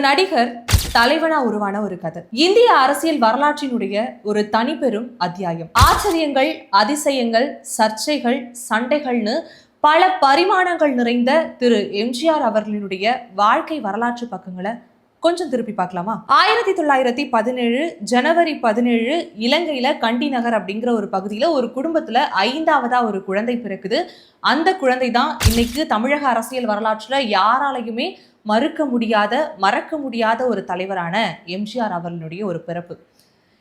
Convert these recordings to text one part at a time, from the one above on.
நடிகர் தலைவனா உருவான ஒரு கதை. இந்திய அரசியல் வரலாற்றினுடைய ஒரு தனிப்பெரும் அத்தியாயம். ஆச்சரியங்கள், அதிசயங்கள், சர்ச்சைகள், சண்டைகள்னு பல பரிமாணங்கள் நிறைந்த திரு எம்ஜிஆர் அவர்களினுடைய வாழ்க்கை வரலாற்று பக்கங்களை கொஞ்சம் திருப்பி பார்க்கலாமா? 1917 ஜனவரி 17 இலங்கையில கண்டி நகர் அப்படிங்கிற ஒரு பகுதியில ஒரு குடும்பத்துல 5ஆவதா ஒரு குழந்தை பிறக்குது. அந்த குழந்தை தான் இன்னைக்கு தமிழக அரசியல் வரலாற்றுல யாராலையுமே மறக்க முடியாத ஒரு தலைவரான எம்ஜிஆர் அவர்களுடைய ஒரு பிறப்பு.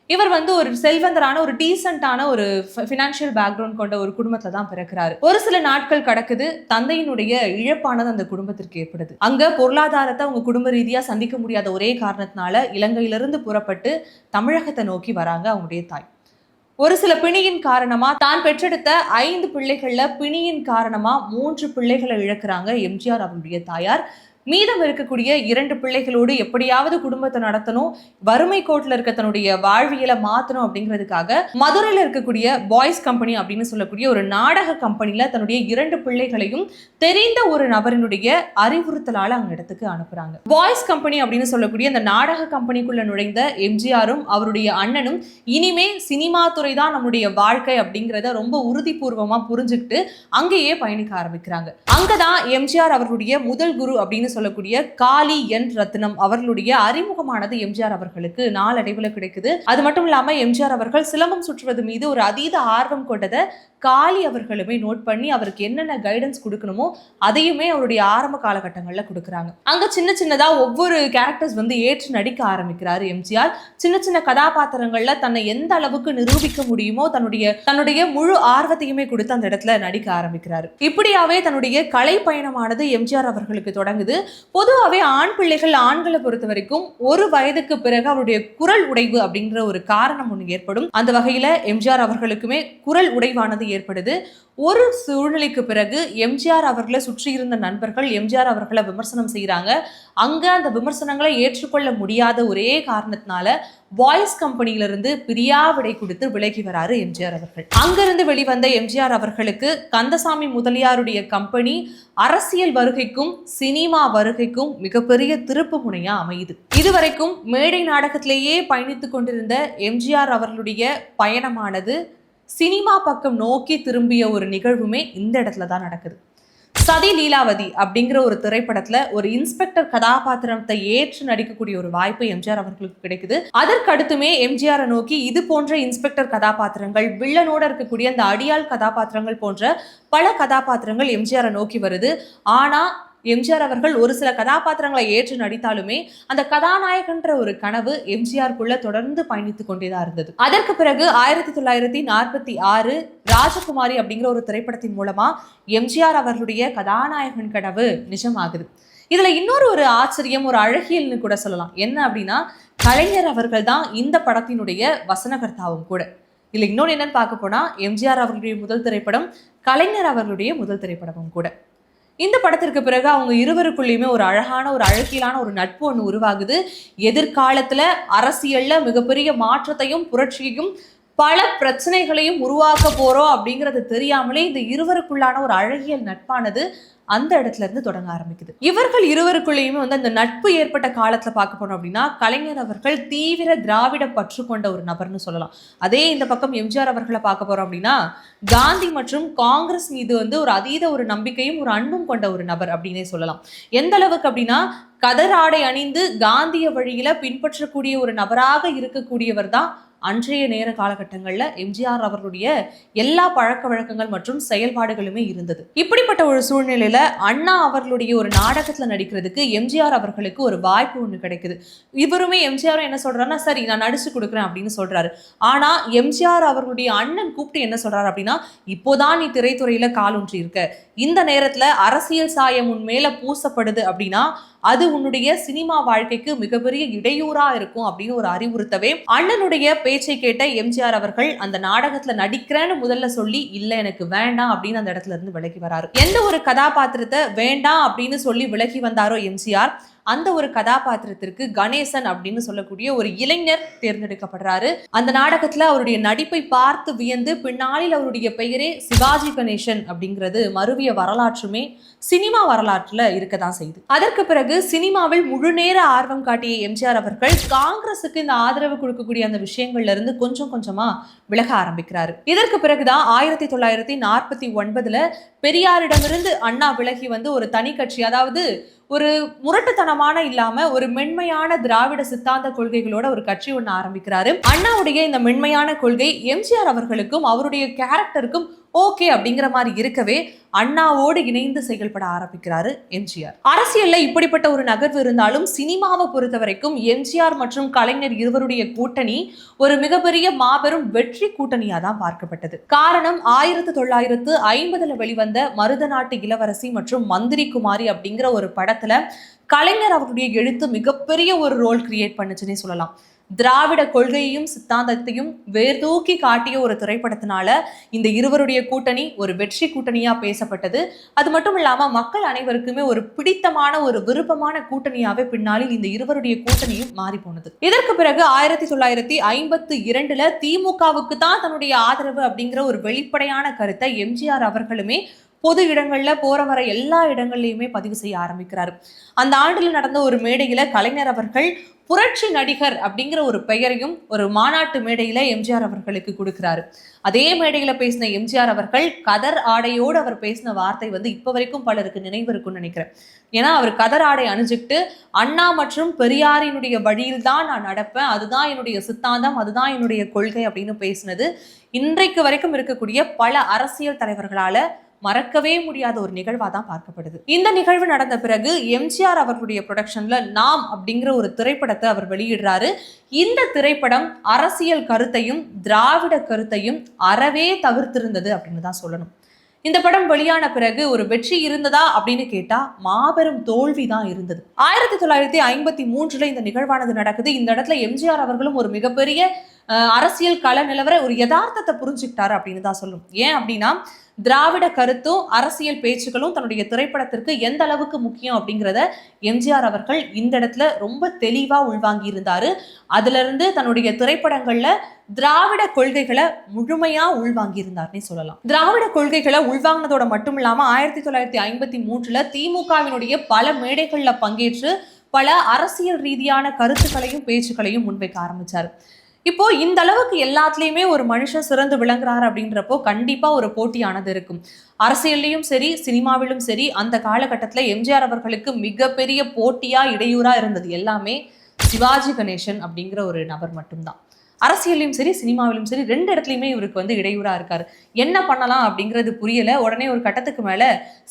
இவர் ஒரு செல்வந்தரான ஒரு டீசென்டான ஒரு ஃபினான்ஷியல் பேக்ரவுண்ட் கொண்ட ஒரு குடும்பத்துல தான் பிறக்கிறாரு. ஒரு சில நாட்கள் கடக்குது. தந்தையினுடைய இழப்பானது அந்த குடும்பத்திற்கு ஏற்படுது. அங்க பொருளாதாரத்தை அவங்க குடும்ப ரீதியா சந்திக்க முடியாத ஒரே காரணத்தினால இலங்கையிலிருந்து புறப்பட்டு தமிழகத்தை நோக்கி வராங்க அவங்களுடைய தாய். ஒரு சில பிணியின் காரணமா தான் பெற்றெடுத்த 5 பிள்ளைகள்ல பிணியின் காரணமா 3 பிள்ளைகளை இழக்கிறாங்க எம்ஜிஆர் அவருடைய தாயார். மீதம் இருக்கக்கூடிய 2 பிள்ளைகளோடு எப்படியாவது குடும்பத்தை நடத்தணும், வறுமை கோட்டில் இருக்க தன்னுடைய வாழ்வியலை மாற்றணும் அப்படிங்கிறதுக்காக மதுரையில் இருக்கக்கூடிய பாய்ஸ் கம்பெனி அப்படின்னு சொல்லக்கூடிய ஒரு நாடக கம்பெனியில தன்னுடைய 2 பிள்ளைகளையும் தெரிந்த ஒரு நபரினுடைய அறிவுறுத்தலால அவங்க இடத்துக்கு அனுப்புறாங்க. பாய்ஸ் கம்பெனி அப்படின்னு சொல்லக்கூடிய அந்த நாடக கம்பெனிக்குள்ள நுழைந்த எம்ஜிஆரும் அவருடைய அண்ணனும் இனிமே சினிமா துறை தான் நம்முடைய வாழ்க்கை அப்படிங்கிறத ரொம்ப உறுதிபூர்வமா புரிஞ்சுக்கிட்டு அங்கேயே பயணிக்க ஆரம்பிக்கிறாங்க. அங்கதான் எம்ஜிஆர் அவர்களுடைய முதல் குரு அப்படின்னு சொல்லக்கூடிய காளி என் ரத்னம் அவர்களுடைய அறிமுகமானது எம்ஜிஆர் அவர்களுக்கு நாளடைவில் கிடைக்குது. அது மட்டும் இல்லாம எம்ஜிஆர் அவர்கள் சிலம்பம் சுற்றுவது மீது ஒரு அதீத ஆர்வம் கொண்டதை காளி அவர்களுமே நோட் பண்ணி அவருக்கு என்னென்ன கைடன்ஸ் கொடுக்கணுமோ அதையுமே அவருடைய ஆரம்ப காலகட்டங்கள்ல கொடுக்குறாங்க. அங்க சின்ன சின்னதா ஒவ்வொரு கேரக்டர்ஸ் ஏற்று நடிக்க ஆரம்பிக்கிறாரு எம்ஜிஆர். சின்ன சின்ன கதாபாத்திரங்கள்ல தன்னை எந்த அளவுக்கு நிரூபிக்க முடியுமோ தன்னுடைய முழு ஆர்வத்தையுமே கொடுத்து அந்த இடத்துல நடிக்க ஆரம்பிக்கிறாரு. இப்படியாவே தன்னுடைய கலை பயணமானது எம்ஜிஆர் அவர்களுக்கு தொடங்குது. பொதுவாகவே ஆண் பிள்ளைகள் ஆண்களை பொறுத்த வரைக்கும் ஒரு வயதுக்கு பிறகு அவருடைய குரல் உடைவு அப்படிங்கிற ஒரு காரணம் ஒன்று ஏற்படும். அந்த வகையில எம்ஜிஆர் அவர்களுக்குமே குரல் உடைவானது ஏற்படுது. ஒரு சூழ்நிலைக்கு பிறகு எம்ஜிஆர் அவர்களை சுற்றி இருந்த நண்பர்கள் எம்ஜிஆர் அவர்களை விமர்சனம் செய்யறாங்க. அங்க அந்த விமர்சனங்களை ஏற்றுக்கொள்ள முடியாத ஒரே காரணத்தினால பாய்ஸ் கம்பெனியிலிருந்து பிரியாவிடை கொடுத்து விலகி வராரு எம்ஜிஆர் அவர்கள். அங்கிருந்து வெளிவந்த எம்ஜிஆர் அவர்களுக்கு கந்தசாமி முதலியாருடைய கம்பெனி அரசியல் வருகைக்கும் சினிமா வருகைக்கும் மிகப்பெரிய திருப்பு முனையா அமையுது. இதுவரைக்கும் மேடை நாடகத்திலேயே பயணித்துக் கொண்டிருந்த எம்ஜிஆர் அவர்களுடைய பயணமானது சினிமா பக்கம் நோக்கி திரும்பிய ஒரு நிகழ்வுமே இந்த இடத்துல தான் நடக்குது. சதி லீலாவதி அப்படிங்கிற ஒரு திரைப்படத்துல ஒரு இன்ஸ்பெக்டர் கதாபாத்திரத்தை ஏற்று நடிக்கக்கூடிய ஒரு வாய்ப்பு எம்ஜிஆர் அவர்களுக்கு கிடைக்குது. அதற்கு அடுத்துமே எம்ஜிஆரை நோக்கி இது போன்ற இன்ஸ்பெக்டர் கதாபாத்திரங்கள், வில்லனோட இருக்கக்கூடிய அந்த அடியாள் கதாபாத்திரங்கள் போன்ற பல கதாபாத்திரங்கள் எம்ஜிஆரை நோக்கி வருது. ஆனா எம்ஜிஆர் அவர்கள் ஒரு சில கதாபாத்திரங்களை ஏற்று நடித்தாலுமே அந்த கதாநாயகன்ற ஒரு கனவு எம்ஜிஆருக்குள்ள தொடர்ந்து பயணித்துக் கொண்டேதான் இருந்தது. அதற்கு பிறகு 1946 ராஜகுமாரி அப்படிங்கிற ஒரு திரைப்படத்தின் மூலமா எம்ஜிஆர் அவர்களுடைய கதாநாயகன் கனவு நிஜமாகுது. இதுல இன்னொரு ஒரு ஆச்சரியம், ஒரு அழகியல்னு கூட சொல்லலாம். என்ன அப்படின்னா, கலைஞர் அவர்கள் தான் இந்த படத்தினுடைய வசனகர்த்தாவும் கூட. இதுல இன்னொன்று என்னன்னு பார்க்க போனா, எம்ஜிஆர் அவர்களுடைய முதல் திரைப்படம், கலைஞர் அவர்களுடைய முதல் திரைப்படமும் கூட. இந்த படத்திற்கு பிறகு அவங்க இருவருக்குள்ளேயுமே ஒரு அழகான ஒரு அழகியலான ஒரு நட்பு ஒன்று உருவாகுது. எதிர்காலத்துல அரசியல்ல மிகப்பெரிய மாற்றத்தையும் புரட்சியையும் பல பிரச்சனைகளையும் உருவாக்க போறோம் அப்படிங்கிறது தெரியாமலே இந்த இருவருக்குள்ளான ஒரு அழகியல் நட்பானது அந்த இடத்துல இருந்து தொடங்க ஆரம்பிக்குது. இவர்கள் இருவருக்குள்ளேயுமே அந்த நட்பு ஏற்பட்ட காலத்துல பார்க்க போனோம் அப்படின்னா, கலைஞர் அவர்கள் தீவிர திராவிட பற்று கொண்ட ஒரு நபர்னு சொல்லலாம். அதே இந்த பக்கம் எம்ஜிஆர் அவர்களை பார்க்க போறோம் அப்படின்னா, காந்தி மற்றும் காங்கிரஸ் மீது ஒரு அதீத ஒரு நம்பிக்கையும் ஒரு அன்பும் கொண்ட ஒரு நபர் அப்படின்னே சொல்லலாம். எந்த அளவுக்கு அப்படின்னா, கதர் ஆடை அணிந்து காந்திய வழியில பின்பற்றக்கூடிய ஒரு நபராக இருக்கக்கூடியவர் தான் அன்றைய நேர காலகட்டங்கள்ல எம்ஜிஆர் அவர்களுடைய எல்லா பழக்க வழக்கங்கள் மற்றும் செயல்பாடுகளுமே இருந்தது. இப்படிப்பட்ட ஒரு சூழ்நிலையில அண்ணா அவர்களுடைய ஒரு நாடகத்துல நடிக்கிறதுக்கு எம்ஜிஆர் அவர்களுக்கு ஒரு வாய்ப்பு ஒண்ணு கிடைக்குது. இவருமே எம்ஜிஆரும் என்ன சொல்றாருன்னா, சரி நான் நடிச்சு கொடுக்குறேன் அப்படின்னு சொல்றாரு. ஆனா எம்ஜிஆர் அவர்களுடைய அண்ணன் கூப்பிட்டு என்ன சொல்றாரு அப்படின்னா, இப்போதான் நீ திரைத்துறையில காலூன்றி இருக்க, இந்த நேரத்துல அரசியல் சாயம் உன் மேல பூசப்படுது அப்படின்னா அது உன்னுடைய சினிமா வாழ்க்கைக்கு மிகப்பெரிய இடையூறா இருக்கும் அப்படின்னு ஒரு அறிவுறுத்தவே, அண்ணனுடைய பேச்சை கேட்ட எம்ஜிஆர் அவர்கள் அந்த நாடகத்துல நடிக்கிறேன்னு முதல்ல சொல்லி, இல்ல எனக்கு வேண்டாம் அப்படின்னு அந்த இடத்துல இருந்து விலகி வராரு. எந்த ஒரு கதாபாத்திரத்தை வேண்டாம் அப்படின்னு சொல்லி விலகி வந்தாரோ எம்ஜிஆர், அந்த ஒரு கதாபாத்திரத்திற்கு கணேசன் அப்படின்னு சொல்லக்கூடிய ஒரு இளைஞர் தேர்ந்தெடுக்கப்படுறாரு. அந்த நாடகத்துல அவருடைய நடிப்பை பார்த்து வியந்து பின்னாளில் அவருடைய பெயரே சிவாஜி கணேசன் அப்படிங்கிறது மருவிய வரலாற்றுமே சினிமா வரலாற்றுல இருக்கதான் செய்யுது. அதற்கு பிறகு சினிமாவில் முழுநேர ஆர்வம் காட்டிய எம்ஜிஆர் அவர்கள் காங்கிரசுக்கு இந்த ஆதரவு கொடுக்கக்கூடிய அந்த விஷயங்கள்ல இருந்து கொஞ்சம் கொஞ்சமா விலக ஆரம்பிக்கிறாரு. இதற்கு பிறகுதான் 1949 பெரியாரிடமிருந்து அண்ணா விலகி வந்து ஒரு தனி கட்சி, அதாவது ஒரு முரட்டுத்தனமான இல்லாம ஒரு மென்மையான திராவிட சித்தாந்த கொள்கைகளோட ஒரு கட்சி ஒண்ணு ஆரம்பிக்கிறாரு. அண்ணாவுடைய இந்த மென்மையான கொள்கை எம்ஜிஆர் அவர்களுக்கும் அவருடைய கேரக்டருக்கும் ஓகே அப்படிங்கிற மாதிரி இருக்கவே அண்ணாவோடு இணைந்து செயல்பட ஆரம்பிக்கிறாரு எம்ஜிஆர். அரசியல்ல இப்படிப்பட்ட ஒரு நகர்வு இருந்தாலும் சினிமாவை பொறுத்த வரைக்கும் எம்ஜிஆர் மற்றும் கலைஞர் இருவருடைய கூட்டணி ஒரு மிகப்பெரிய மாபெரும் வெற்றி கூட்டணியா தான் பார்க்கப்பட்டது. காரணம் 1950 வெளிவந்த மருதநாட்டு இளவரசி மற்றும் மந்திரி குமாரி அப்படிங்கிற ஒரு படத்துல கலைஞர் அவருடைய எழுத்து மிகப்பெரிய ஒரு ரோல் கிரியேட் பண்ணுச்சுன்னே சொல்லலாம். திராவிட கொள்கையையும் சித்தாந்தத்தையும் வேர்தூக்கி காட்டிய ஒரு திரைப்படத்தினால இந்த இருவருடைய கூட்டணி ஒரு வெற்றி கூட்டணியா பேசப்பட்டது. அது மட்டும் இல்லாம மக்கள் அனைவருக்குமே ஒரு பிடித்தமான ஒரு விருப்பமான கூட்டணியாவே பின்னாளில் இந்த இருவருடைய கூட்டணியும் மாறி போனது. இதற்கு பிறகு 1952 திமுகவுக்கு தான் தன்னுடைய ஆதரவு அப்படிங்கிற ஒரு வெளிப்படையான கருத்தை எம்ஜிஆர் அவர்களுமே பொது இடங்கள்ல போற வர எல்லா இடங்கள்லயுமே பதிவு செய்ய ஆரம்பிக்கிறாரு. அந்த ஆண்டில் நடந்த ஒரு மேடையில கலைஞர் அவர்கள் புரட்சி நடிகர் அப்படிங்கிற ஒரு பெயரையும் ஒரு மாநாட்டு மேடையில எம்ஜிஆர் அவர்களுக்கு கொடுக்கிறாரு. அதே மேடையில பேசின எம்ஜிஆர் அவர்கள் கதர் ஆடையோடு அவர் பேசின வார்த்தை வந்து இப்ப வரைக்கும் பலருக்கு நினைவு இருக்கும்னு நினைக்கிறேன். ஏன்னா அவர் கதர் ஆடை அணிஞ்சுக்கிட்டு அண்ணா மற்றும் பெரியாரினுடைய வழியில் தான் நான் நடப்பேன், அதுதான் என்னுடைய சித்தாந்தம், அதுதான் என்னுடைய கொள்கை அப்படின்னு பேசினது இன்றைக்கு வரைக்கும் இருக்கக்கூடிய பல அரசியல் தலைவர்களால மறக்கவே முடியாத ஒரு நிகழ்வா தான் பார்க்கப்படுது. இந்த நிகழ்வு நடந்த பிறகு எம்ஜிஆர் அவர்களுடைய ப்ரொடக்ஷன்ல நாம் அப்படிங்கிற ஒரு திரைப்படத்தை அவர் வெளியிடுறாரு. இந்த திரைப்படம் அரசியல் கருத்தையும் திராவிட கருத்தையும் அறவே தவிர்த்திருந்தது அப்படின்னு தான் சொல்லணும். இந்த படம் வெளியான பிறகு ஒரு வெற்றி இருந்ததா அப்படின்னு கேட்டா மாபெரும் தோல்வி தான் இருந்தது. 1953 இந்த நிகழ்வானது நடக்குது. இந்த இடத்துல எம்ஜிஆர் அவர்களும் ஒரு மிகப்பெரிய அரசியல் கள நிலவர ஒரு யதார்த்தத்தை புரிஞ்சுக்கிட்டாரு அப்படின்னு தான் சொல்லும். ஏன் அப்படின்னா திராவிட கருத்தும் அரசியல் பேச்சுக்களும் தன்னுடைய திரைப்படத்திற்கு எந்த அளவுக்கு முக்கியம் அப்படிங்கிறத எம்ஜிஆர் அவர்கள் இந்த இடத்துல ரொம்ப தெளிவா உள்வாங்கி இருந்தாரு. அதுல இருந்து தன்னுடைய திரைப்படங்கள்ல திராவிட கொள்கைகளை முழுமையா உள்வாங்கி இருந்தார்னே சொல்லலாம். திராவிட கொள்கைகளை உள்வாங்கினதோட மட்டும் இல்லாம 1953 திமுகவினுடைய பல மேடைகள்ல பங்கேற்று பல அரசியல் ரீதியான கருத்துக்களையும் பேச்சுக்களையும் முன்வைக்க ஆரம்பிச்சாரு. இப்போ இந்த அளவுக்கு எல்லாத்துலயுமே ஒரு மனுஷன் சிறந்து விளங்குறாரு அப்படின்றப்போ கண்டிப்பா ஒரு போட்டியானது இருக்கும். அரசியல்லையும் சரி சினிமாவிலும் சரி அந்த காலகட்டத்துல எம்ஜிஆர் அவர்களுக்கு மிகப்பெரிய போட்டியா இடையூறா இருந்தது எல்லாமே சிவாஜி கணேசன் அப்படிங்கிற ஒரு நபர் மட்டும்தான். அரசியலையும் சரி சினிமாவிலும் சரி ரெண்டு இடத்துலையுமே இவருக்கு வந்து இடையூறா இருக்காரு. என்ன பண்ணலாம் அப்படிங்கிறது புரியல. உடனே ஒரு கட்டத்துக்கு மேல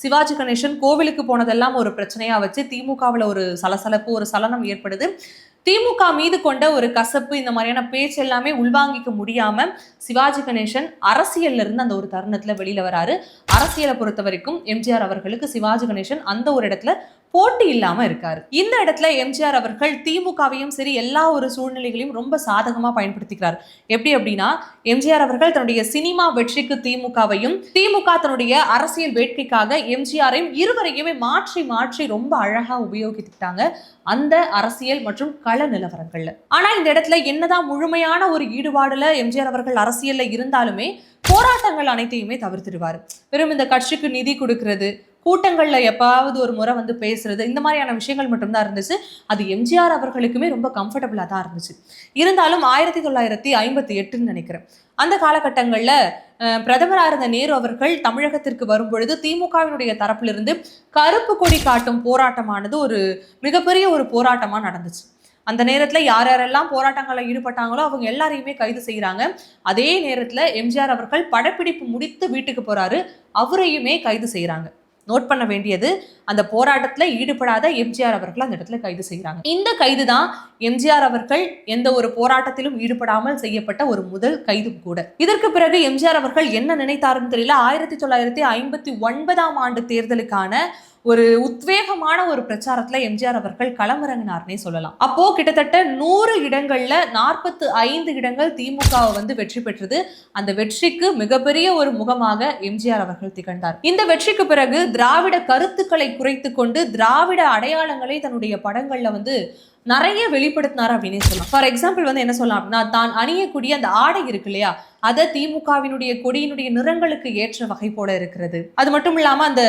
சிவாஜி கணேசன் கோவிலுக்கு போனதெல்லாம் ஒரு பிரச்சனையா வச்சு திமுகவுல ஒரு சலசலப்பு ஒரு சலனம் ஏற்படுது. திமுக மீது கொண்ட ஒரு கசப்பு இந்த மாதிரியான பேச்சு எல்லாமே உள்வாங்கிக்க முடியாம சிவாஜி கணேசன் அரசியல்ல இருந்து அந்த ஒரு தருணத்துல வெளியில வராரு. அரசியலை பொறுத்த வரைக்கும் எம்ஜிஆர் அவர்களுக்கு சிவாஜி கணேசன் அந்த ஒரு இடத்துல போட்டி இல்லாம இருக்காரு. இந்த இடத்துல எம்ஜிஆர் அவர்கள் திமுகவையும் சரி எல்லா ஒரு சூழ்நிலைகளையும் ரொம்ப சாதகமா பயன்படுத்திக்கிறார். எப்படி அப்படின்னா எம்ஜிஆர் அவர்கள் தன்னுடைய சினிமா வெற்றிக்கு திமுகவையும் திமுக தன்னுடைய அரசியல் வேட்கைக்காக எம்ஜிஆரையும் இருவரையுமே மாற்றி மாற்றி ரொம்ப அழகா உபயோகித்துக்கிட்டாங்க அந்த அரசியல் மற்றும் கள நிலவரங்கள்ல. ஆனா இந்த இடத்துல என்னதான் முழுமையான ஒரு ஈடுபாடுல எம்ஜிஆர் அவர்கள் அரசியல்ல இருந்தாலுமே போராட்டங்கள் அனைத்தையுமே தவிர்த்துடுவாரு. வெறும் இந்த கட்சிக்கு நிதி கொடுக்கிறது, கூட்டங்கள்ல எப்பாவது ஒரு முறை வந்து பேசுறது, இந்த மாதிரியான விஷயங்கள் மட்டும்தான் இருந்துச்சு. அது எம்ஜிஆர் அவர்களுக்குமே ரொம்ப கம்ஃபர்டபுளா தான் இருந்துச்சு. இருந்தாலும் 1958 நினைக்கிறேன் அந்த காலகட்டங்கள்ல பிரதமராக இருந்த நேரு அவர்கள் தமிழகத்திற்கு வரும் பொழுது திமுகவினுடைய தரப்பிலிருந்து கருப்பு கொடி காட்டும் போராட்டமானது ஒரு மிகப்பெரிய ஒரு போராட்டமா நடந்துச்சு. அந்த நேரத்துல யார் யாரெல்லாம் போராட்டங்களில் ஈடுபட்டாங்களோ அவங்க எல்லாரையுமே கைது செய்யறாங்க. அதே நேரத்துல எம்ஜிஆர் அவர்கள் படப்பிடிப்பு முடித்து வீட்டுக்கு போறாரு, அவரையுமே கைது செய்யறாங்க. நோட் பண்ண வேண்டியது அந்த போராட்டத்துல ஈடுபடாத எம்ஜிஆர் அவர்கள் அந்த இடத்துல கைது செய்யறாங்க. இந்த கைது தான் எம்ஜிஆர் அவர்கள் எந்த ஒரு போராட்டத்திலும் ஈடுபடாமல் செய்யப்பட்ட ஒரு முதல் கைது கூட. இதற்கு பிறகு எம்ஜிஆர் அவர்கள் என்ன நினைத்தாருன்னு தெரியல. 1959 தேர்தலுக்கான ஒரு உத்வேகமான ஒரு பிரச்சாரத்துல எம்ஜிஆர் அவர்கள் களமிறங்கினார்னே சொல்லலாம். அப்போ கிட்டத்தட்ட 100 இடங்கள்ல 45 இடங்கள் திமுகவை வந்து வெற்றி பெற்றது. அந்த வெற்றிக்கு மிகப்பெரிய ஒரு முகமாக எம்ஜிஆர் அவர்கள் திகழ்ந்தார். இந்த வெற்றிக்கு பிறகு திராவிட கருத்துக்களை குறைத்து கொண்டு திராவிட அடையாளங்களை தன்னுடைய படங்கள்ல வந்து நிறைய வெளிப்படுத்தினார் அப்படின்னு சொல்லலாம். ஃபார் எக்ஸாம்பிள் வந்து என்ன சொல்லலாம் அப்படின்னா, தான் அணியக்கூடிய அந்த ஆடை இருக்கு இல்லையா, அதை திமுகவினுடைய கொடியினுடைய நிறங்களுக்கு ஏற்ற வகை போல இருக்கிறது. அது மட்டும் இல்லாம அந்த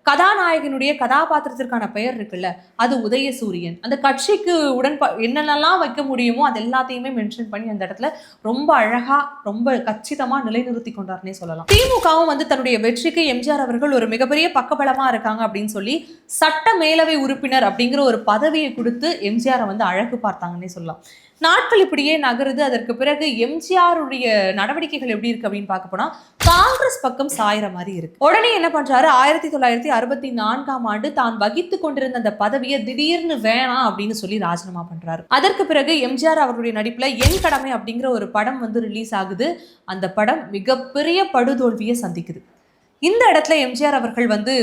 கதாநாயகனுடைய கதாபாத்திரத்திற்கான பெயர் இருக்குல்ல, அது உதயசூரியன். அந்த கட்சிக்கு என்னென்னலாம் வைக்க முடியுமோ அது எல்லாத்தையுமே மென்ஷன் பண்ணி அந்த இடத்துல ரொம்ப அழகா ரொம்ப கச்சிதமா நிலைநிறுத்தி கொண்டார்னே சொல்லலாம். திமுகவும் வந்து தன்னுடைய வெற்றிக்கு எம்ஜிஆர் அவர்கள் ஒரு மிகப்பெரிய பக்கபலமா இருக்காங்க அப்படின்னு சொல்லி சட்ட மேலவை உறுப்பினர் அப்படிங்கிற ஒரு பதவியை கொடுத்து எம்ஜிஆரை வந்து அழகு பார்த்தாங்கன்னே சொல்லலாம். நாட்கள் இப்படியே நகருது. அதற்கு பிறகு எம்ஜிஆருடைய நடவடிக்கைகள் எப்படி இருக்கு அப்படின்னு பார்க்க போனா காங்கிரஸ் பக்கம் சாயிற மாதிரி இருக்கு. உடனே என்ன பண்றாரு, 1964 தான் வகித்து கொண்டிருந்த அந்த பதவியை திடீர்னு வேணாம் அப்படின்னு சொல்லி ராஜினாமா பண்றாரு. அதற்கு பிறகு எம்ஜிஆர் அவருடைய நடிப்புல என் கடமை அப்படிங்கிற ஒரு படம் வந்து ரிலீஸ் ஆகுது. அந்த படம் மிகப்பெரிய படுதோல்வியை சந்திக்குது. இந்த இடத்துல எம்ஜிஆர் அவர்கள் வந்து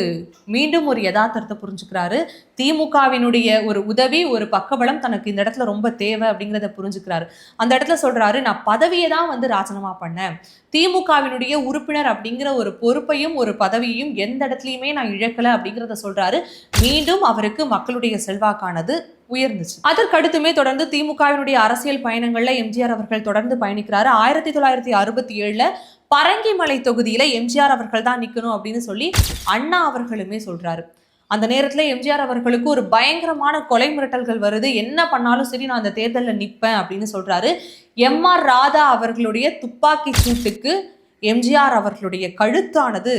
மீண்டும் ஒரு யதார்த்தத்தை புரிஞ்சுக்கிறாரு. திமுகவினுடைய ஒரு உதவி, ஒரு பக்கபலம் தனக்கு இந்த இடத்துல ரொம்ப தேவை அப்படிங்கிறத புரிஞ்சுக்கிறாரு. அந்த இடத்துல சொல்றாரு, நான் பதவியை தான் வந்து ராஜினாமா பண்ணேன், திமுகவினுடைய உறுப்பினர் அப்படிங்கிற ஒரு பொறுப்பையும் ஒரு பதவியையும் எந்த இடத்துலையுமே நான் இழக்கல அப்படிங்கிறத சொல்றாரு. மீண்டும் அவருக்கு மக்களுடைய செல்வாக்கானது உயர்ந்துச்சு. அதற்கடுத்துமே தொடர்ந்து திமுகவினுடைய அரசியல் பயணங்கள்ல எம்ஜிஆர் அவர்கள் தொடர்ந்து பயணிக்கிறாரு. 1967 பரங்கிமலை தொகுதியில எம்ஜிஆர் அவர்கள் தான் நிக்கணும் அப்படின்னு சொல்லி அண்ணா அவர்களுமே சொல்றாரு. அந்த நேரத்துல எம்ஜிஆர் அவர்களுக்கு ஒரு பயங்கரமான கொலை மிரட்டல்கள் வருது. என்ன பண்ணாலும் சரி நான் அந்த தேர்தலில் நிற்பேன் அப்படின்னு சொல்றாரு. எம்.ஆர். ராதா அவர்களுடைய துப்பாக்கி சூட்டுக்கு எம்ஜிஆர் அவர்களுடைய கழுத்தானது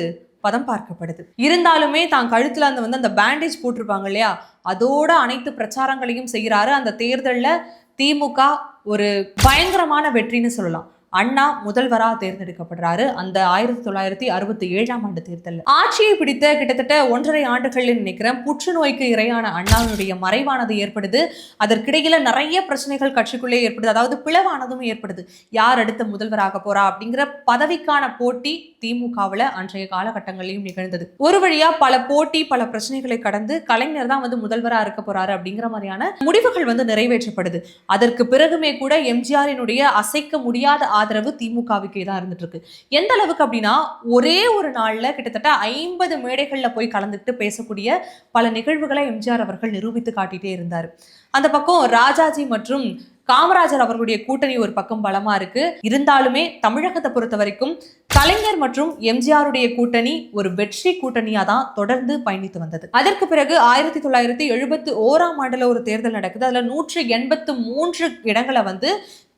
பதம் பார்க்கப்படுது. இருந்தாலுமே தான் கழுத்துல அந்த பேண்டேஜ் போட்டிருப்பாங்க இல்லையா, அதோட அனைத்து பிரச்சாரங்களையும் செய்கிறாரு. அந்த தேர்தலில் திமுக ஒரு பயங்கரமான வெற்றின்னு சொல்லலாம். அண்ணா முதல்வராக தேர்ந்தெடுக்கப்படுறாரு. அந்த 1967 தேர்தலில் ஆட்சியை பிடித்த கிட்டத்தட்ட 1.5 ஆண்டுகள் நினைக்கிறேன், புற்றுநோய்க்கு இரையான அண்ணாவுடைய மறைவானது ஏற்படுது. அதற்கிடையில நிறைய பிரச்சனைகள் கட்சிக்குள்ளே ஏற்படுது. அதாவது பிளவானதும் ஏற்படுது. யார் அடுத்த முதல்வராக போறா அப்படிங்கிற பதவிக்கான போட்டி திமுகவில் அன்றைய காலகட்டங்களிலும் நிகழ்ந்தது. ஒரு வழியா பல போட்டி பல பிரச்சனைகளை கடந்து கலைஞர் தான் வந்து முதல்வராக இருக்க போறாரு அப்படிங்கிற மாதிரியான முடிவுகள் வந்து நிறைவேற்றப்படுது. அதற்கு பிறகுமே கூட எம்ஜிஆரினுடைய அசைக்க முடியாத ஆதரவு திமுகவுக்கே தான் இருந்துட்டு இருக்கு. எந்த அளவுக்கு அப்படின்னா, ஒரே ஒரு நாள்ல கிட்டத்தட்ட 50 மேடைகள்ல போய் கலந்துட்டு பேசக்கூடிய பல நிகழ்வுகளை எம்ஜிஆர் அவர்கள் நிரூபித்து காட்டிட்டே இருந்தார். அந்த பக்கம் ராஜாஜி மற்றும் காமராஜர் அவர்களுடைய கூட்டணி ஒரு பக்கம் பலமா இருக்கு. இருந்தாலுமே தமிழகத்தை பொறுத்த வரைக்கும் கலைஞர் மற்றும் எம்ஜிஆருடைய கூட்டணி ஒரு வெற்றி கூட்டணியா தான் தொடர்ந்து பயணித்து வந்தது. அதற்கு பிறகு 1971 ஒரு தேர்தல் நடக்குது. அதுல 183 இடங்களை வந்து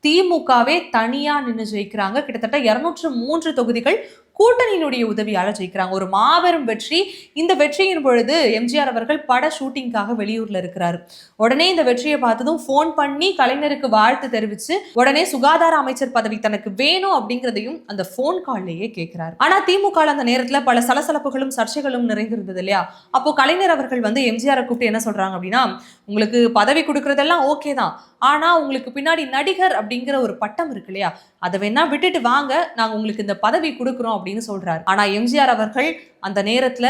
திமுகவே தனியா நின்று ஜெயிக்கிறாங்க. கிட்டத்தட்ட 203 தொகுதிகள் கூட்டணியினுடைய உதவியால ஜெயிக்கிறாங்க. ஒரு மாபெரும் வெற்றி. இந்த வெற்றியின் பொழுது எம்ஜிஆர் அவர்கள் பட ஷூட்டிங்காக வெளியூர்ல இருக்கிறாரு. உடனே இந்த வெற்றியை பார்த்ததும் போன் பண்ணி கலைஞருக்கு வாழ்த்து தெரிவிச்சு உடனே சுகாதார அமைச்சர் பதவி தனக்கு வேணும் அப்படிங்கிறதையும் அந்த போன் கால்லேயே கேட்கிறாரு. ஆனா திமுக அந்த நேரத்துல பல சலசலப்புகளும் சர்ச்சைகளும் நிறைந்திருந்தது இல்லையா. அப்போ கலைஞர் அவர்கள் வந்து எம்ஜிஆரை கூப்பிட்டு என்ன சொல்றாங்க அப்படின்னா, உங்களுக்கு பதவி கொடுக்கறதெல்லாம் ஓகே தான், ஆனா உங்களுக்கு பின்னாடி நடிகர் அப்படிங்கிற ஒரு பட்டம் இருக்கு இல்லையா, அதை வேணா விட்டுட்டு வாங்க, நாங்க உங்களுக்கு இந்த பதவி கொடுக்குறோம் அப்படின்னு சொல்றாரு. ஆனா எம்ஜிஆர் அவர்கள் அந்த நேரத்துல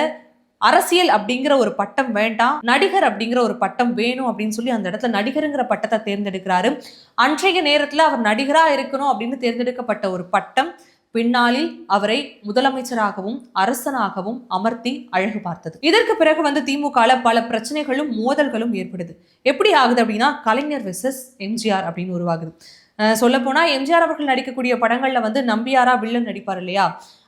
அரசியல் அப்படிங்கிற ஒரு பட்டம் வேண்டாம், நடிகர் அப்படிங்கிற ஒரு பட்டம் வேணும் அப்படின்னு சொல்லி அந்த இடத்துல நடிகருங்கிற பட்டத்தை தேர்ந்தெடுக்கிறாரு. அன்றைய நேரத்துல அவர் நடிகரா இருக்கணும் அப்படின்னு தேர்ந்தெடுக்கப்பட்ட ஒரு பட்டம் பின்னாளில் அவரை முதலமைச்சராகவும் அரசனாகவும் அமர்த்தி அழகு பார்த்தது. இதற்கு பிறகு வந்து திமுக பல பிரச்சனைகளும் மோதல்களும் ஏற்படுது. எப்படி ஆகுது அப்படின்னா, கலைஞர் வெர்சஸ் எம்ஜிஆர் அப்படின்னு உருவாகுது. சொல்ல போனா எம்ஜிஆர் அவர்கள் நடிக்கக்கூடிய படங்கள்ல வந்து நம்பியாரா வில்லன் நடிப்பார் இல்லையா,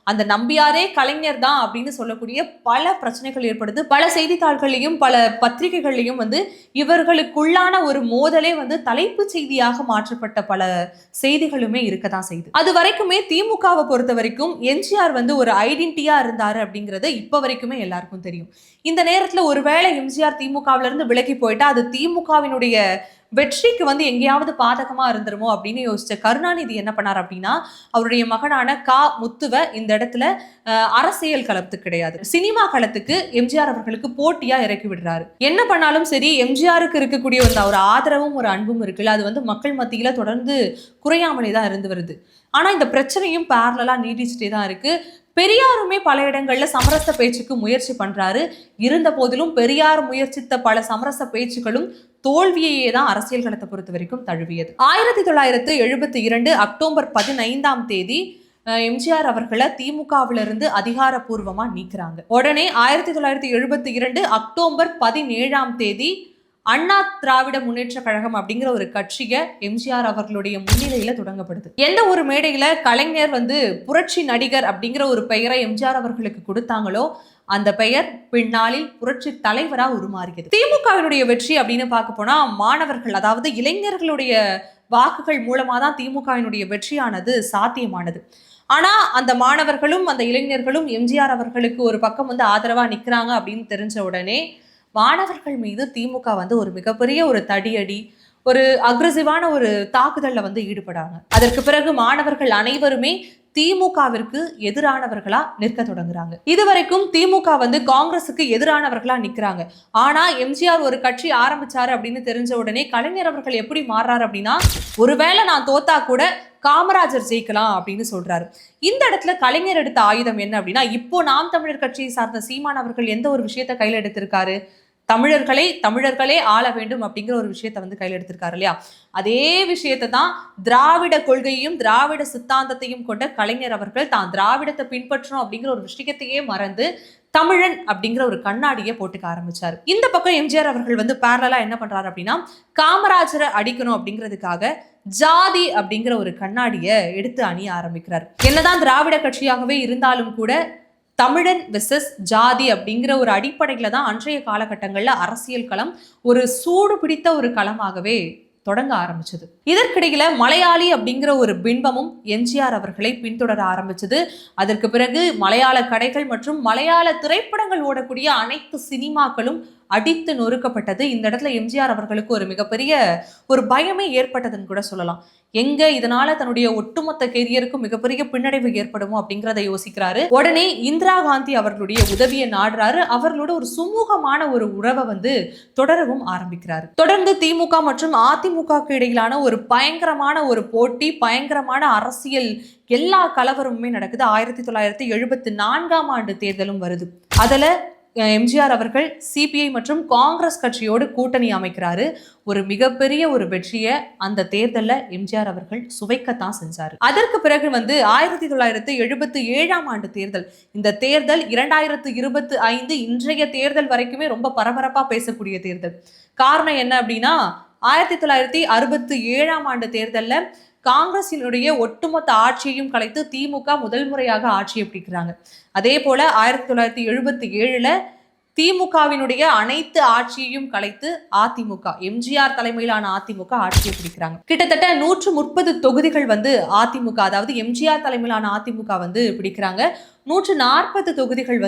அந்த நம்பியாரே கலைஞர் தான் அப்படின்னு சொல்லக்கூடிய பல பிரச்சனைகள் ஏற்படுது. பல செய்தித்தாள்களையும் பல பத்திரிகைகள்லையும் வந்து இவர்களுக்குள்ளான ஒரு மோதலே வந்து தலைப்பு செய்தியாக மாற்றப்பட்ட பல செய்திகளுமே இருக்கதான் செய்யுது. அது வரைக்குமே திமுகவை பொறுத்த வரைக்கும் எம்ஜிஆர் வந்து ஒரு ஐடென்டிட்டியா இருந்தாரு அப்படிங்கிறது இப்ப வரைக்குமே எல்லாருக்கும் தெரியும். இந்த நேரத்துல ஒருவேளை எம்ஜிஆர் திமுகவில இருந்து விலகி போயிட்டா அது திமுகவினுடைய வெற்றிக்கு வந்து எங்கேயாவது பாதகமா இருந்துருமோ அப்படின்னு யோசிச்ச கருணாநிதி என்ன பண்ணார் அப்படின்னா, அவருடைய மகனான முத்துவை இந்த இடத்துல அரசியல் களத்துக்கு கிடையாது, சினிமா களத்துக்கு எம்ஜிஆர் அவர்களுக்கு போட்டியா இறக்கி விடுறாரு. என்ன பண்ணாலும் சரி எம்ஜிஆருக்கு இருக்கக்கூடிய ஒரு ஆதரவும் ஒரு அன்பும் இருக்குல்ல, அது வந்து மக்கள் மத்தியில தொடர்ந்து குறையாமலே தான் இருந்து வருது. ஆனா இந்த பிரச்சனையும் பேரலா நீடிச்சுட்டே தான் இருக்கு. பெரியாருமே பல இடங்கள்ல சமரச பேச்சுக்கு முயற்சி பண்றாரு. இருந்த போதிலும் பெரியார் முயற்சித்த பல சமரச பேச்சுகளும் தோல்வியையே தான் அரசியல் களத்தை பொறுத்த வரைக்கும் தழுவியது. 1972 அக்டோபர் 15 எம்ஜிஆர் அவர்களை திமுகவிலிருந்து அதிகாரப்பூர்வமா நீக்கிறாங்க. உடனே 1972 அக்டோபர் 17 அண்ணா திராவிட முன்னேற்ற கழகம் அப்படிங்கிற ஒரு கட்சியை எம்ஜிஆர் அவர்களுடைய முன்னிலையில தொடங்கப்படுது. எந்த ஒரு மேடையில கலைஞர் புரட்சி நடிகர் அப்படிங்கிற ஒரு பெயரை எம்ஜிஆர் அவர்களுக்கு கொடுத்தாங்களோ அந்த பெயர் பின்னாளில் புரட்சி தலைவரா உருமாறியது. திமுகவினுடைய வெற்றி அப்படின்னு பார்க்க போனா மாணவர்கள், அதாவது இளைஞர்களுடைய வாக்குகள் மூலமா தான் திமுகவினுடைய வெற்றியானது சாத்தியமானது. ஆனா அந்த மாணவர்களும் அந்த இளைஞர்களும் எம்ஜிஆர் அவர்களுக்கு ஒரு பக்கம் ஆதரவா நிக்கிறாங்க அப்படின்னு தெரிஞ்ச உடனே மாணவர்கள் மீது திமுக ஒரு மிகப்பெரிய ஒரு தடியடி, ஒரு அக்ரெசிவான ஒரு தாக்குதல்ல ஈடுபடாங்க. அதற்கு பிறகு மாணவர்கள் அனைவருமே திமுகவிற்கு எதிரானவர்களா நிற்க தொடங்குறாங்க. இதுவரைக்கும் திமுக காங்கிரசுக்கு எதிரானவர்களா நிக்கிறாங்க. ஆனா எம்ஜிஆர் ஒரு கட்சி ஆரம்பிச்சாரு அப்படின்னு தெரிஞ்ச உடனே கலைஞர் அவர்கள் எப்படி மாறுறாரு அப்படின்னா, ஒருவேளை நான் தோத்தா கூட காமராஜர் ஜெயிக்கலாம் அப்படின்னு சொல்றாரு. இந்த இடத்துல கலைஞர் எடுத்த ஆயுதம் என்ன அப்படின்னா, இப்போ நாம் தமிழர் கட்சியை சார்ந்த சீமான் அவர்கள் எந்த ஒரு விஷயத்தை கையில் எடுத்திருக்காரு, தமிழர்களே ஆள வேண்டும் அப்படிங்கிற ஒரு விஷயத்தை கையில் எடுத்திருக்காரு இல்லையா? அதே விஷயத்தை தான் திராவிட கொள்கையையும் திராவிட சித்தாந்தத்தையும் கொண்ட கலைஞர் அவர்கள் தான் திராவிடத்தை பின்பற்றணும் அப்படிங்கிற ஒரு விஷயத்தையே மறந்து தமிழன் அப்படிங்கிற ஒரு கண்ணாடியை போட்டுக்க ஆரம்பிச்சாரு. இந்த பக்கம் எம்ஜிஆர் அவர்கள் பேரலா என்ன பண்றாரு அப்படின்னா, காமராஜரை அடிக்கணும் அப்படிங்கிறதுக்காக ஜாதி அப்படிங்கிற ஒரு கண்ணாடியை எடுத்து அணிய ஆரம்பிக்கிறார். என்னதான் திராவிட கட்சியாகவே இருந்தாலும் கூட தமிழன் வெர்சஸ் ஜாதி அப்படிங்கிற ஒரு அடிப்படையில தான் அன்றைய காலகட்டங்கள்ல அரசியல் களம் ஒரு சூடு பிடித்த ஒரு களமாகவே தொடங்க ஆரம்பிச்சது. இதற்கிடையில மலையாளி அப்படிங்கிற ஒரு பின்பமும் எம்ஜிஆர் அவர்களை பின்தொடர ஆரம்பிச்சது. அதற்கு பிறகு மலையாள கடைகள் மற்றும் மலையாள திரைப்படங்கள் ஓடக்கூடிய அனைத்து சினிமாக்களும் அடித்து நொறுக்கப்பட்டது. இந்த இடத்துல எம்ஜிஆர் அவர்களுக்கு ஒரு மிகப்பெரிய ஒரு பயமே ஏற்பட்டதுன்னு கூட சொல்லலாம். எங்க இதனால தன்னுடைய ஒட்டுமொத்த கெரியருக்கும் மிகப்பெரிய பின்னடைவு ஏற்படுமோ அப்படிங்கிறத யோசிக்கிறாரு. உடனே இந்திரா காந்தி அவர்களுடைய உதவியை நாடுறாரு. அவர்களோட ஒரு சுமூகமான ஒரு உறவை தொடரவும் ஆரம்பிக்கிறாரு. தொடர்ந்து திமுக மற்றும் அதிமுகக்கு இடையிலான ஒரு பயங்கரமான ஒரு போட்டி, பயங்கரமான அரசியல் எல்லா கலவரமுமே நடக்குது. 1974 தேர்தலும் வருது. அதுல எம்ஜிஆர் அவர்கள் சிபிஐ மற்றும் காங்கிரஸ் கட்சியோடு கூட்டணி அமைக்கிறாரு. ஒரு மிகப்பெரிய ஒரு வெற்றியை அந்த தேர்தலில் எம்ஜிஆர் அவர்கள் சுவைக்கத்தான் செஞ்சாரு. அதற்கு பிறகு 1977 தேர்தல், இந்த தேர்தல் 2025 இன்றைய தேர்தல் வரைக்குமே ரொம்ப பரபரப்பா பேசக்கூடிய தேர்தல். காரணம் என்ன அப்படின்னா, 1967 தேர்தல்ல காங்கிரசினுடைய ஒட்டுமொத்த ஆட்சியையும் கலைத்து திமுக முதல் முறையாக ஆட்சியை பிடிக்கிறாங்க. அதே போல 1977 திமுகவினுடைய அனைத்து ஆட்சியையும் கலைத்து அதிமுக, எம்ஜிஆர் தலைமையிலான அதிமுக ஆட்சியை பிடிக்கிறாங்க. கிட்டத்தட்ட 130 தொகுதிகள் அதிமுக, அதாவது எம்ஜிஆர் தலைமையிலான அதிமுக பிடிக்கிறாங்க. 140 தொகுதிகள்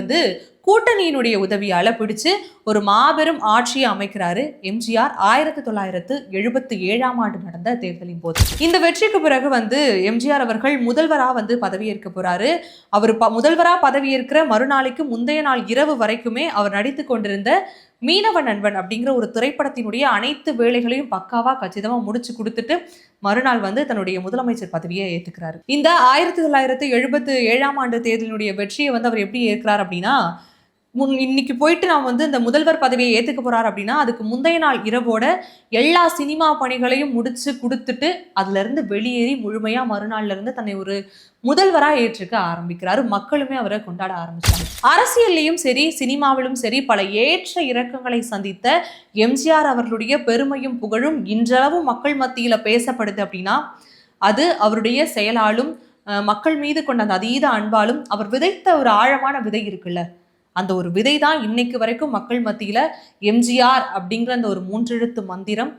கூட்டணியினுடைய உதவியால பிடிச்சு ஒரு மாபெரும் ஆட்சியை அமைக்கிறாரு எம்ஜிஆர் 1977 நடந்த தேர்தலின் போது. இந்த வெற்றிக்கு பிறகு எம்ஜிஆர் அவர்கள் முதல்வரா பதவியேற்க போறாரு. அவர் முதல்வரா பதவியேற்கிற மறுநாளைக்கு முந்தைய நாள் இரவு வரைக்குமே அவர் நடித்து கொண்டிருந்த மீனவ நண்பன் அப்படிங்கிற ஒரு திரைப்படத்தினுடைய அனைத்து வேலைகளையும் பக்காவா கச்சிதமா முடிச்சு கொடுத்துட்டு மறுநாள் தன்னுடைய முதலமைச்சர் பதவியை ஏற்றுக்கிறாரு. இந்த 1977 தேர்தலினுடைய வெற்றியை அவர் எப்படி ஏற்கிறார் அப்படின்னா, இன்னைக்கு போயிட்டு நான் இந்த முதல்வர் பதவியை ஏத்துக்க போறாரு அப்படின்னா, அதுக்கு முந்தைய நாள் இரவோட எல்லா சினிமா பணிகளையும் முடிச்சு கொடுத்துட்டு அதுல இருந்து வெளியேறி முழுமையா மறுநாள்ல இருந்து தன்னை ஒரு முதல்வரா ஏற்றுக்க ஆரம்பிக்கிறாரு. மக்களுமே அவரை கொண்டாட ஆரம்பிச்சாங்க. அரசியல்லையும் சரி சினிமாவிலும் சரி பல ஏற்ற இறக்கங்களை சந்தித்த எம்ஜிஆர் அவர்களுடைய பெருமையும் புகழும் இன்றளவும் மக்கள் மத்தியில பேசப்படுது அப்படின்னா, அது அவருடைய செயலாலும் மக்கள் மீது கொண்ட அந்த அதீத அன்பாலும் அவர் விதைத்த ஒரு ஆழமான விதை இருக்குல்ல, அந்த ஒரு விதை தான் இன்னைக்கு வரைக்கும் மக்கள் மத்தியில எம்ஜிஆர் அப்படிங்கிற அந்த ஒரு 3 எழுத்து மந்திரம்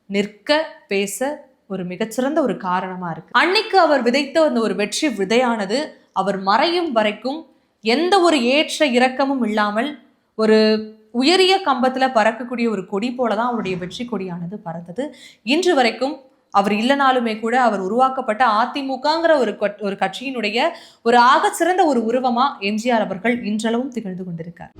நிற்க பேச ஒரு மிகச்சிறந்த ஒரு காரணமா இருக்கு. அன்னைக்கு அவர் விதைத்த அந்த ஒரு வெற்றி விதையானது அவர் மறையும் வரைக்கும் எந்த ஒரு ஏற்ற இறக்கமும் இல்லாமல் ஒரு உயரிய கம்பத்துல பறக்கக்கூடிய ஒரு கொடி போலதான் அவருடைய வெற்றி கொடியானது பறந்தது. இன்று வரைக்கும் அவர் இல்லைனாலுமே கூட அவர் உருவாக்கப்பட்ட அதிமுகங்கிற ஒரு கட்சியினுடைய ஒரு ஆகச்சிறந்த ஒரு உருவமா எம்ஜிஆர் அவர்கள் இன்றளவும் திகழ்ந்து கொண்டிருக்கார்.